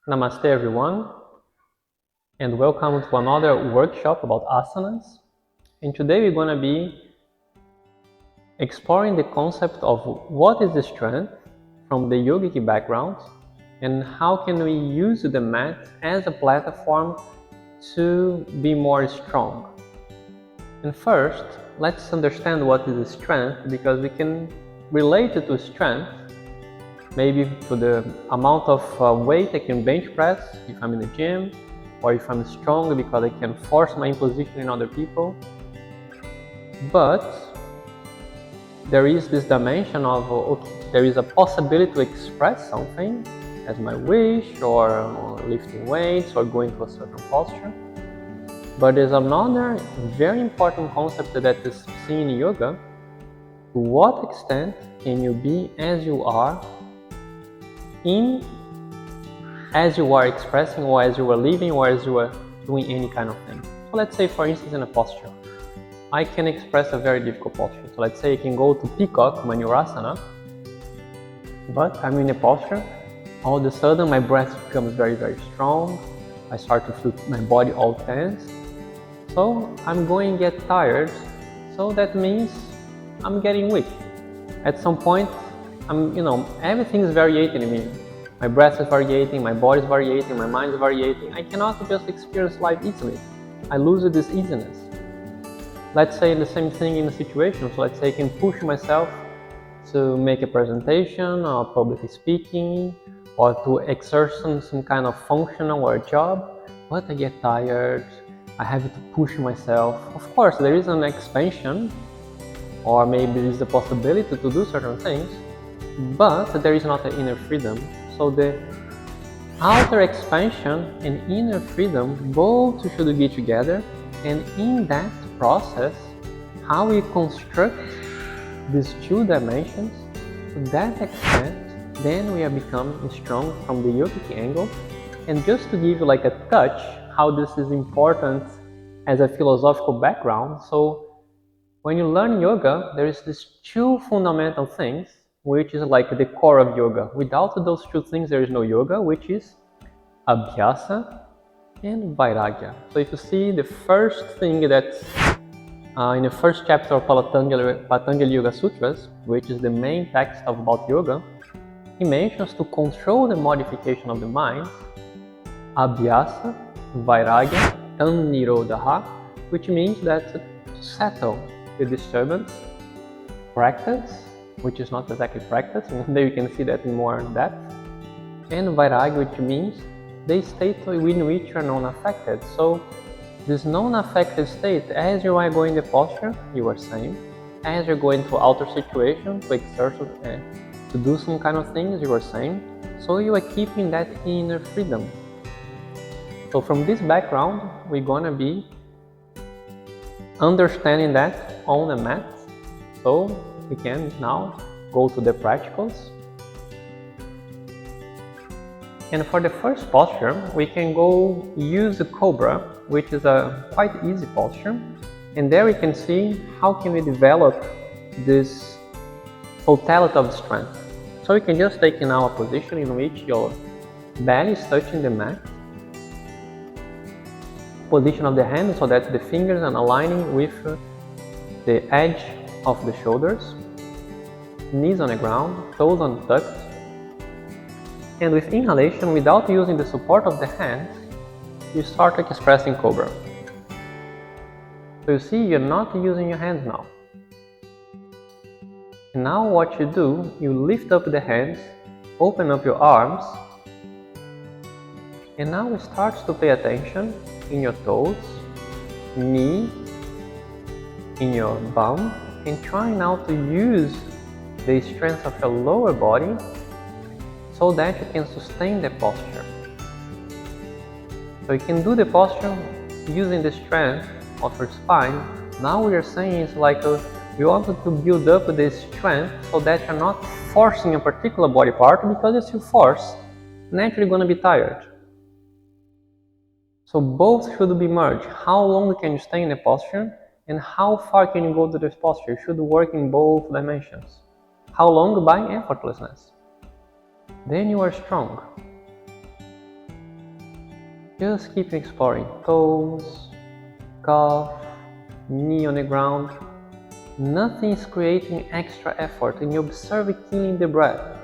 Namaste everyone, and welcome to another workshop about asanas. And today we're going to be exploring the concept of what is the strength from the yogic background and how can we use the mat as a platform to be more strong. And first, let's understand what is the strength, because we can relate it to strength maybe to the amount of weight I can bench press if I'm in the gym, or if I'm strong because I can force my imposition in other people. But there is this dimension of, there is a possibility to express something as my wish, or lifting weights, or going to a certain posture. But there's another very important concept that is seen in yoga. To what extent can you be as you are, as you are expressing, or as you are living, or as you are doing any kind of thing. So let's say, for instance, in a posture, I can express a very difficult posture. So let's say I can go to peacock manurasana, but I'm in a posture, all of a sudden my breath becomes very, very strong. I start to feel my body all tense. So I'm going to get tired. So that means I'm getting weak. At some point, everything is variating in me. My breath is variating, my body is variating, my mind is variating. I cannot just experience life easily. I lose this easiness. Let's say the same thing in a situation. So let's say I can push myself to make a presentation, or public speaking, or to exert some kind of function or a job, but I get tired. I have to push myself. Of course, there is an expansion, or maybe there is the possibility to do certain things, but there is not an inner freedom. So the outer expansion and inner freedom both should be together, and in that process, how we construct these two dimensions, to that extent, then we are becoming strong from the yogic angle. And just to give you like a touch how this is important as a philosophical background, so when you learn yoga, there is these two fundamental things, which is like the core of yoga. Without those two things, there is no yoga, which is abhyasa and vairagya. So if you see the first thing that's in the first chapter of Patanjali Yoga Sutras, which is the main text about yoga, he mentions to control the modification of the mind, abhyasa, vairagya, and nirodha, which means that to settle the disturbance, practice, which is not exactly practice, and there you can see that in more depth, and vairagya, which means the state in which you are non-affected. So this non-affected state, as you are going the posture, you are same. As you're going to outer situation, to exert, to do some kind of things, you are same. So you are keeping that inner freedom. So from this background, we're gonna be understanding that on the mat. So we can now go to the practicals. And for the first posture, we can go use the cobra, which is a quite easy posture. And there we can see how can we develop this totality of strength. So you can just take now a position in which your belly is touching the mat. Position of the hand so that the fingers are aligning with the edge of the shoulders. Knees on the ground, toes untucked. And with inhalation, without using the support of the hands, you start expressing cobra. So you see, you're not using your hands now. And now what you do, you lift up the hands, open up your arms, and now you start to pay attention in your toes, knee, in your bum, and try now to use the strength of your lower body so that you can sustain the posture. So you can do the posture using the strength of your spine. Now we are saying it's like we want to build up the strength so that you're not forcing a particular body part, because if you force, naturally going to be tired. So both should be merged. How long can you stay in a posture, and how far can you go to this posture? You should work in both dimensions. How long? By effortlessness. Then you are strong. Just keep exploring. Toes, calf, knee on the ground. Nothing is creating extra effort, and you observe keenly the breath.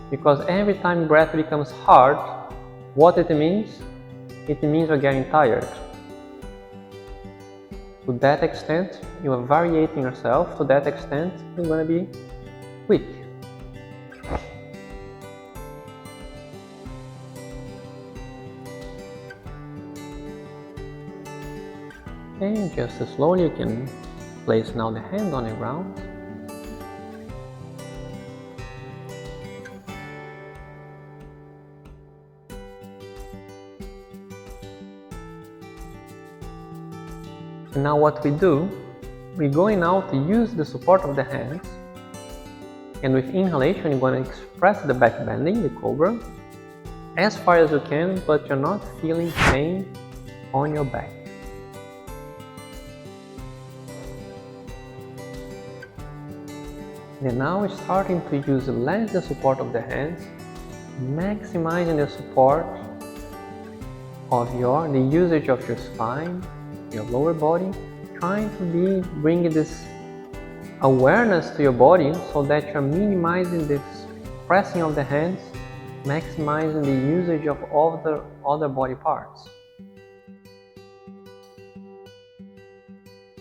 Because every time breath becomes hard, what it means? It means you're getting tired. To that extent, you are varying yourself. To that extent, you're going to be weak. And just slowly you can place now the hand on the ground. And now what we do, we're going now to use the support of the hands. And with inhalation, you're going to express the back bending, the cobra, as far as you can, but you're not feeling pain on your back. And now we're starting to use less the support of the hands, maximizing the support of the usage of your spine, your lower body, trying to bring this awareness to your body so that you're minimizing this pressing of the hands, maximizing the usage of all the other body parts.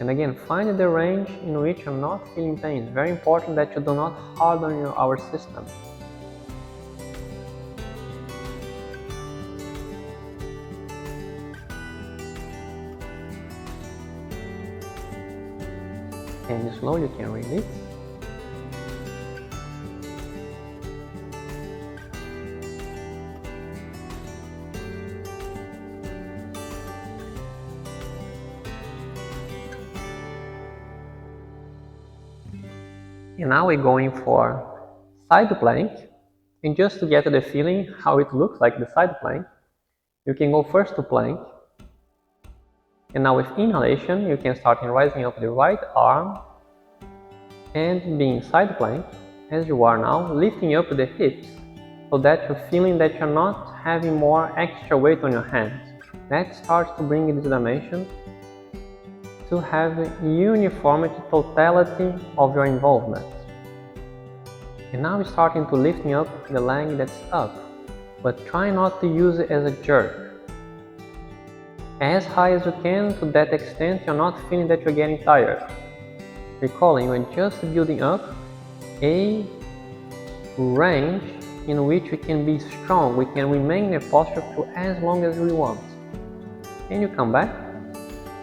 And again, find the range in which you're not feeling pain. It's very important that you do not harden our system. And slowly you can release. And now we're going for side plank. And just to get the feeling how it looks like the side plank, you can go first to plank. And now with inhalation, you can start rising up the right arm and being side plank as you are now, lifting up the hips so that you're feeling that you're not having more extra weight on your hands. That starts to bring this dimension to have uniformity, totality of your involvement. And now we're starting to lifting up the leg that's up, but try not to use it as a jerk. As high as you can, to that extent you're not feeling that you're getting tired. Recalling, we're just building up a range in which we can be strong, we can remain in a posture for as long as we want. And you come back.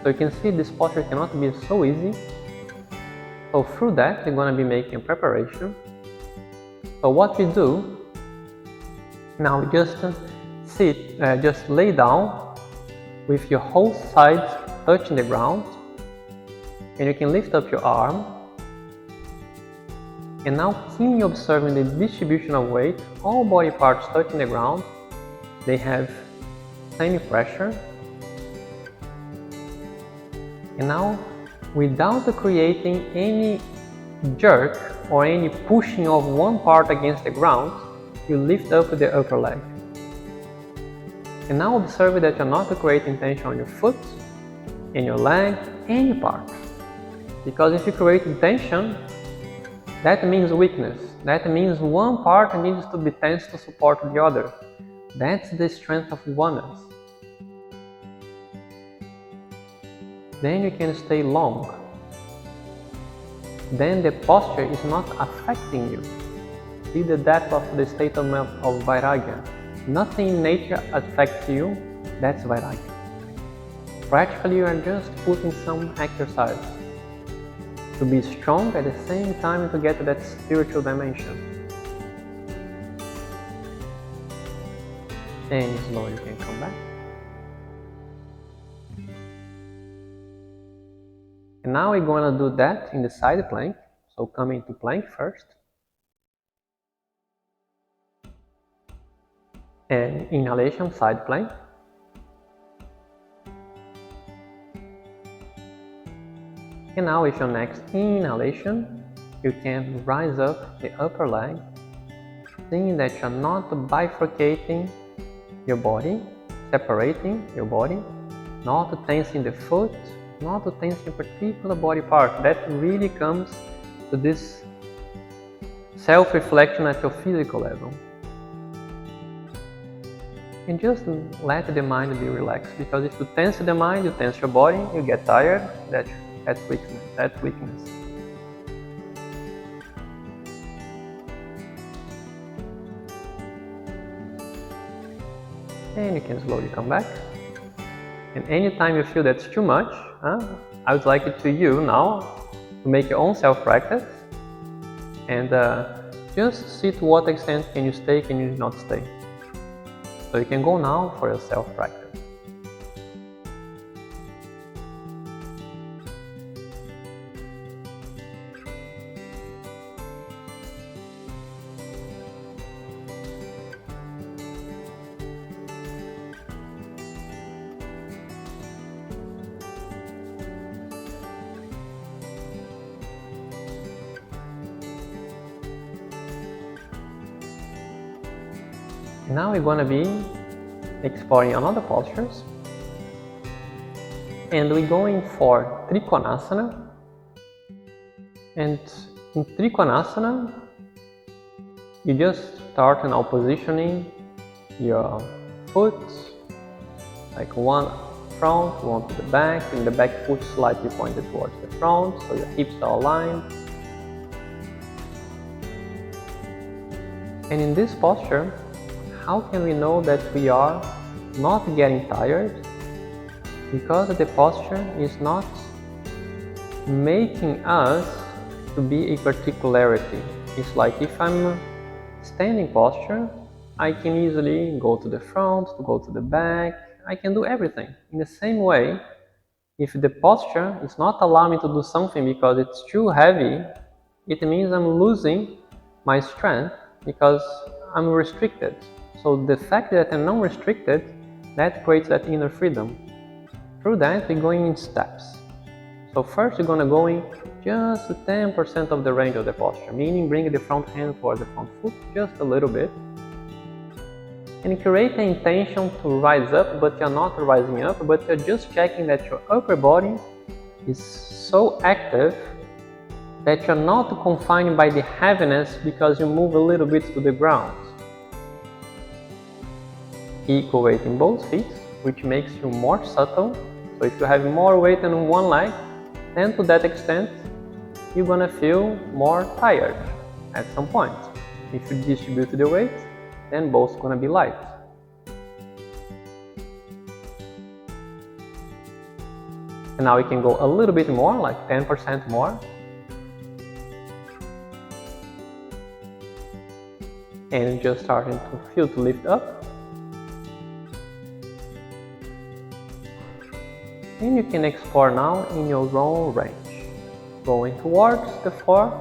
So you can see this posture cannot be so easy. So through that, you're going to be making a preparation. So what we do, now just sit, just lay down with your whole sides touching the ground. And you can lift up your arm. And now keenly observing the distribution of weight, all body parts touching the ground. They have same pressure. And now, without creating any jerk or any pushing of one part against the ground, you lift up the upper leg. And now observe that you're not creating tension on your foot, in your leg, any part. Because if you create tension, that means weakness. That means one part needs to be tense to support the other. That's the strength of oneness. Then you can stay long. Then the posture is not affecting you. See the depth of the state of vairagya. Nothing in nature affects you, that's vairagya. Practically you are just putting some exercise to be strong at the same time to get to that spiritual dimension. And slowly you can come back. And now we're going to do that in the side plank. So coming to plank first. And inhalation, side plank. And now with your next inhalation, you can rise up the upper leg, seeing that you're not bifurcating your body, separating your body, not tensing the foot, not tensing particular body part. That really comes to this self-reflection at your physical level. And just let the mind be relaxed, because if you tense the mind, you tense your body, you get tired, that's weakness. And you can slowly come back. And anytime you feel that's too much, I would like it to you now to make your own self-practice and just see to what extent can you stay, can you not stay. So you can go now for your self-practice. Now we're going to be exploring another postures, and we're going for Trikonasana. And in Trikonasana, you just start now positioning your foot, like one front, one to the back, and the back foot slightly pointed towards the front, so your hips are aligned. And in this posture, how can we know that we are not getting tired? Because the posture is not making us to be a particularity. It's like if I'm standing posture, I can easily go to the front, to go to the back, I can do everything. In the same way, if the posture is not allowing me to do something because it's too heavy, it means I'm losing my strength because I'm restricted. So the fact that I'm non-restricted, that creates that inner freedom. Through that, we're going in steps. So first we're going to go in just 10% of the range of the posture, meaning bring the front hand towards the front foot just a little bit. And create the intention to rise up, but you're not rising up, but you're just checking that your upper body is so active that you're not confined by the heaviness because you move a little bit to the ground. Equal weight in both feet, which makes you more subtle. So if you have more weight on one leg, then to that extent, you're gonna feel more tired at some point. If you distribute the weight, then both gonna be light. And now we can go a little bit more, like 10% more. And just starting to feel to lift up. And you can explore now in your own range, going towards the floor,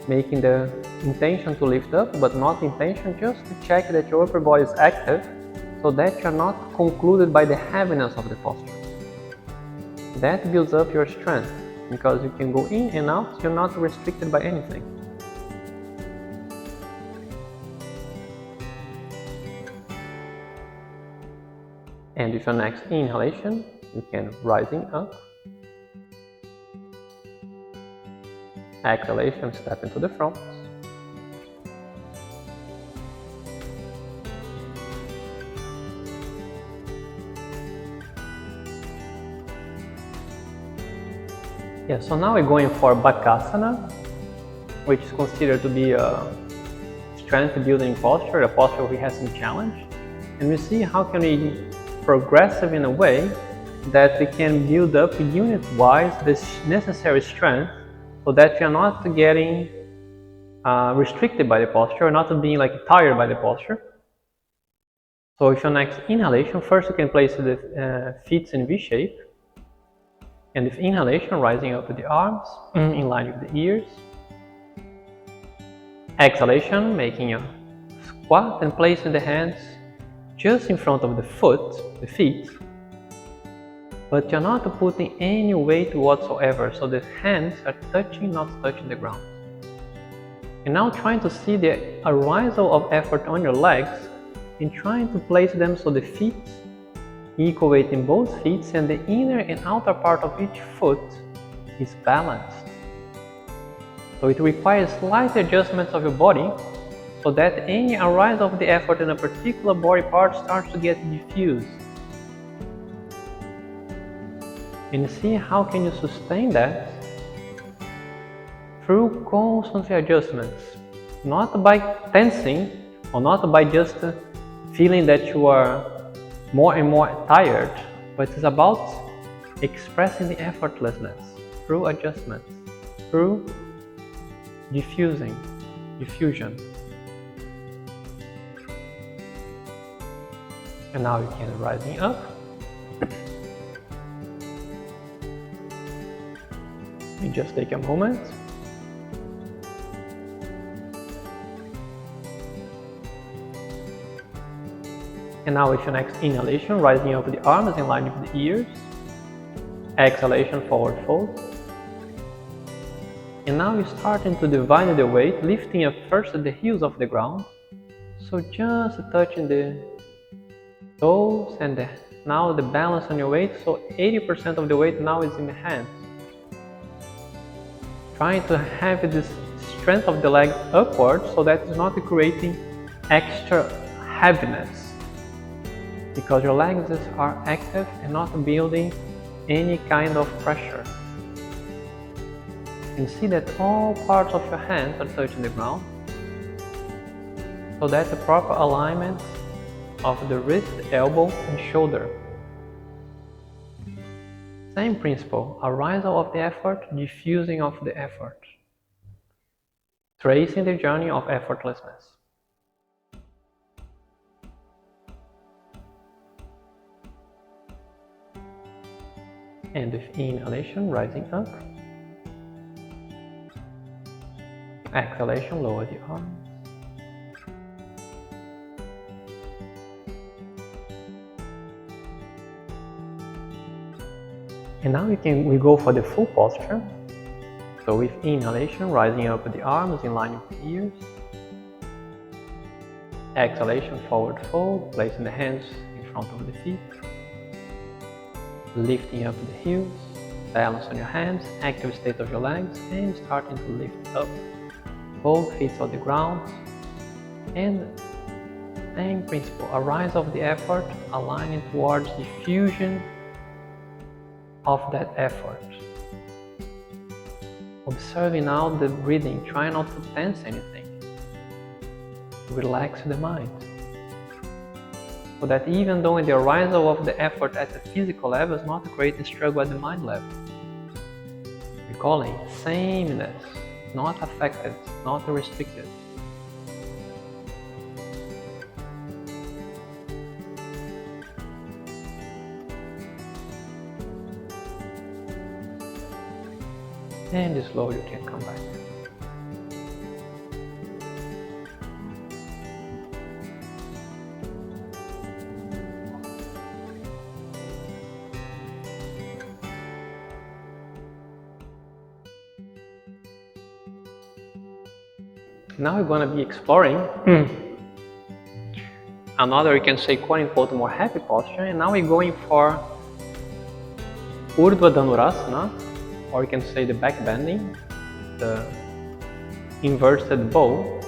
making the intention to lift up, but not intention, just to check that your upper body is active, so that you're not concluded by the heaviness of the posture. That builds up your strength, because you can go in and out, you're not restricted by anything. And with your next inhalation, you can rising up. Exhalation, step into the front. Yeah, so now we're going for Bakasana, which is considered to be a strength building posture, a posture we have some challenge. And we see how can we progressive in a way that we can build up unit-wise this necessary strength so that you're not getting restricted by the posture, or not being like tired by the posture. So with your next inhalation, first you can place the feet in V shape. And with inhalation, rising up with the arms in line with the ears. Exhalation, making a squat and placing the hands just in front of the feet. But you're not putting any weight whatsoever, so the hands are touching, not touching the ground. And now trying to see the arousal of effort on your legs and trying to place them so the feet equal weight in both feet, and the inner and outer part of each foot is balanced. So it requires slight adjustments of your body so that any arise of the effort in a particular body part starts to get diffused. And see how can you sustain that through constant adjustments, not by tensing or not by just feeling that you are more and more tired, but it's about expressing the effortlessness through adjustments, through diffusion. And now you can rising up. You just take a moment. And now with your next inhalation, rising up with the arms in line with the ears. Exhalation, forward fold. And now you're starting to divide the weight, lifting up first the heels off the ground. So just touching the toes and now the balance on your weight. So 80% of the weight now is in the hands. Trying to have this strength of the leg upward so that it's not creating extra heaviness, because your legs are active and not building any kind of pressure. And see that all parts of your hands are touching the ground, so that the proper alignment of the wrist, elbow and shoulder. Same principle, arisal of the effort, diffusing of the effort. Tracing the journey of effortlessness. And with inhalation, rising up. Exhalation, lower the arms. And now we go for the full posture. So with inhalation, rising up with the arms in line with the ears. Exhalation, forward fold, placing the hands in front of the feet. Lifting up the heels, balance on your hands, active state of your legs, and starting to lift up. Both feet on the ground. And same principle, arise of the effort, aligning towards diffusion of that effort. Observing now the breathing, try not to tense anything. Relax the mind. So that even though in the arisal of the effort at the physical level is not creating struggle at the mind level. Recalling sameness, not affected, not restricted. And slowly you can come back. Now we're going to be exploring another, you can say, quote unquote, more happy posture. And now we're going for Urdhva Dhanurasana, or you can say the back bending, the inverted bow.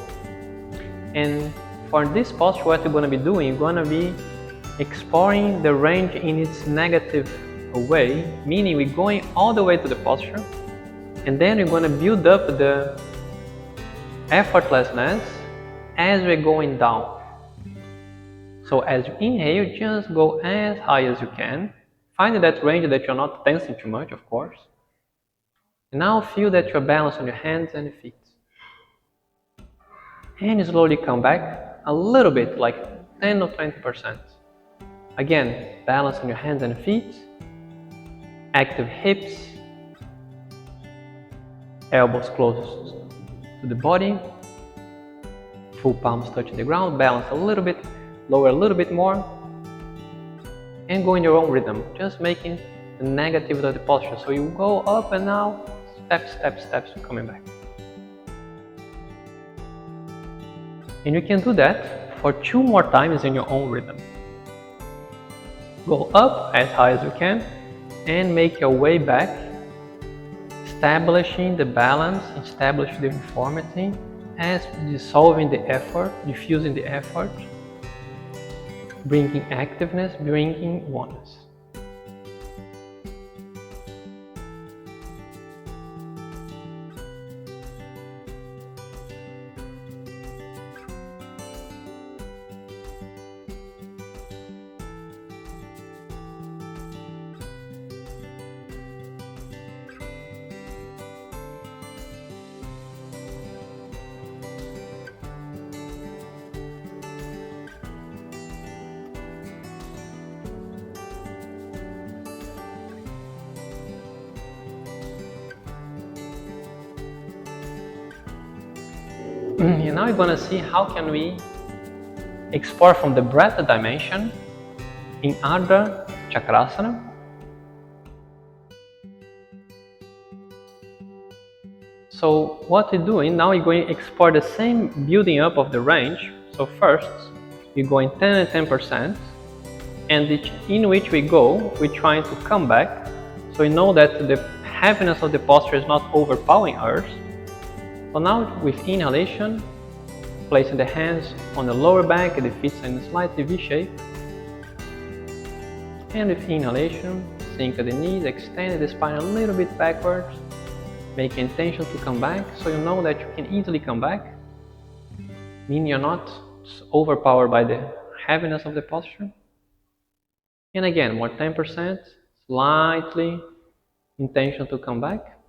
And for this posture, what you're going to be doing, you're going to be exploring the range in its negative way, meaning we're going all the way to the posture, and then we're going to build up the effortlessness as we're going down. So as you inhale, just go as high as you can. Find that range that you're not tensing too much, of course. And now feel that you're balanced on your hands and feet. And slowly come back a little bit, like 10 or 20%. Again, balance on your hands and feet. Active hips. Elbows close to the body. Full palms touch the ground. Balance a little bit, lower a little bit more. And go in your own rhythm, just making the negative of the posture. So you go up and now, steps, coming back. And you can do that for 2 more times in your own rhythm. Go up as high as you can and make your way back, establishing the balance, establishing the uniformity, as dissolving the effort, diffusing the effort, bringing activeness, bringing oneness. And now we're going to see how can we explore from the breath dimension in Ardha Chakrasana. So what we're doing, now we're going to explore the same building up of the range. So first, we're going 10 and 10%, and in which we go, we're trying to come back. So we know that the heaviness of the posture is not overpowering us. So now with inhalation, placing the hands on the lower back, the feet in a slightly V shape. And with inhalation, sink the knees, extend the spine a little bit backwards. Make intention to come back, so you know that you can easily come back. Meaning you're not overpowered by the heaviness of the posture. And again, more 10%, slightly intention to come back.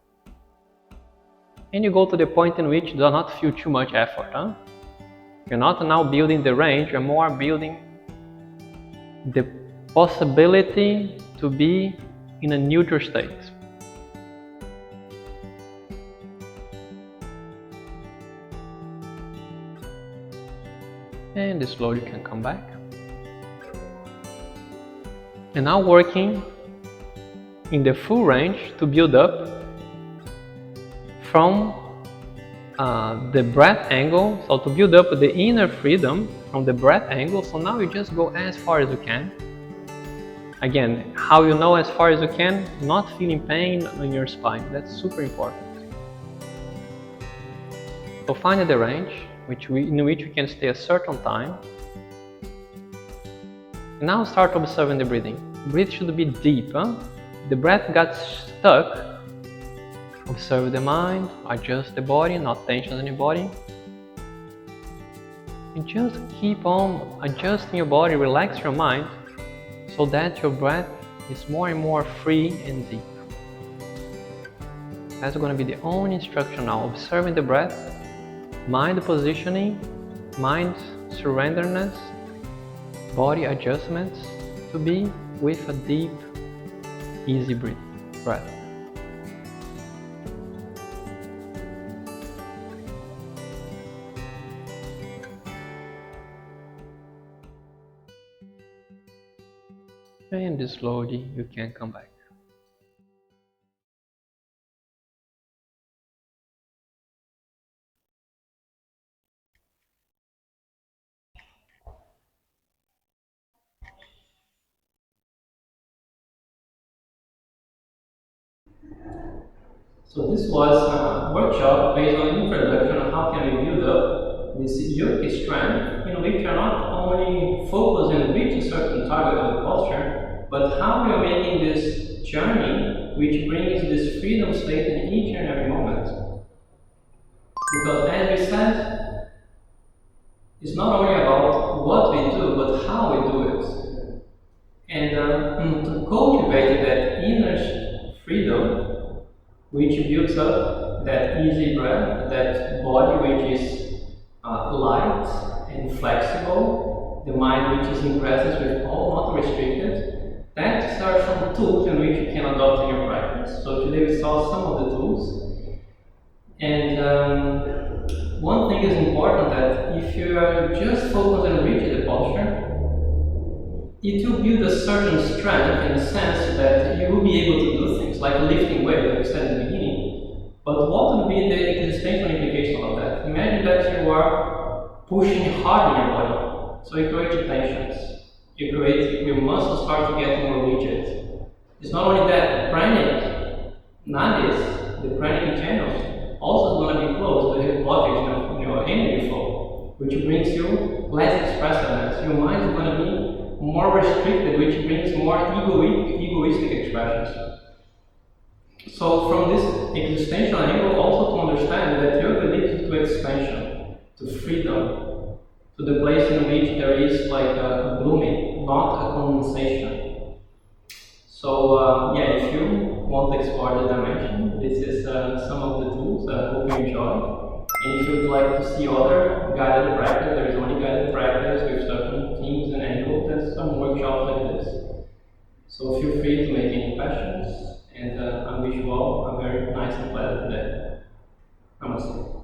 And you go to the point in which you do not feel too much effort. You're not now building the range, you're more building the possibility to be in a neutral state. And slowly you can come back. And now working in the full range to build up from the breath angle, so to build up the inner freedom from the breath angle. So now you just go as far as you can. Again, how you know as far as you can, not feeling pain in your spine. That's super important. So find the range in which you can stay a certain time. And now start observing the breathing. Breathe should be deep. The breath got stuck. Observe the mind, adjust the body, not tension in the body. And just keep on adjusting your body, relax your mind, so that your breath is more and more free and deep. That's going to be the only instruction now. Observing the breath, mind positioning, mind surrenderness, body adjustments to be with a deep, easy breath. And slowly you can come back. So this was a workshop based on introduction on how can we build up this yogic strength, in which we are not only focused and reach a certain target of the posture, but how we are making this journey which brings this freedom state in each and every moment. Because as we said, it's not only about what we do, but how we do it. And to cultivate that inner freedom, which builds up that easy breath, that body which is light and flexible, the mind which is in presence with all, not restricted. That are some tools in which you can adopt in your practice. So today we saw some of the tools. And one thing is important, that if you are just focused on reaching the posture, it will build a certain strength in the sense that you will be able to do things like lifting weight, like we said in the beginning. But what would be the existential implication of that? Imagine that you are pushing hard in your body, so you create tensions. you must start to get more widgets. It's not only that, pranic nadis, the pranic channels, also going to be closed to the blockage in your energy flow, which brings you less expressiveness. Your mind is going to be more restricted, which brings more egoistic expressions. So from this existential angle, also to understand that yoga leads to expansion, to freedom, to the place in which there is like a blooming, not a condensation. So yeah, if you want to explore the dimension, this is some of the tools. I hope you enjoy. And if you'd like to see other guided practice, there is only guided practice with certain themes and angles, and some workshops like this. So feel free to make any questions, and I wish you all a very nice and pleasant day. Namaste.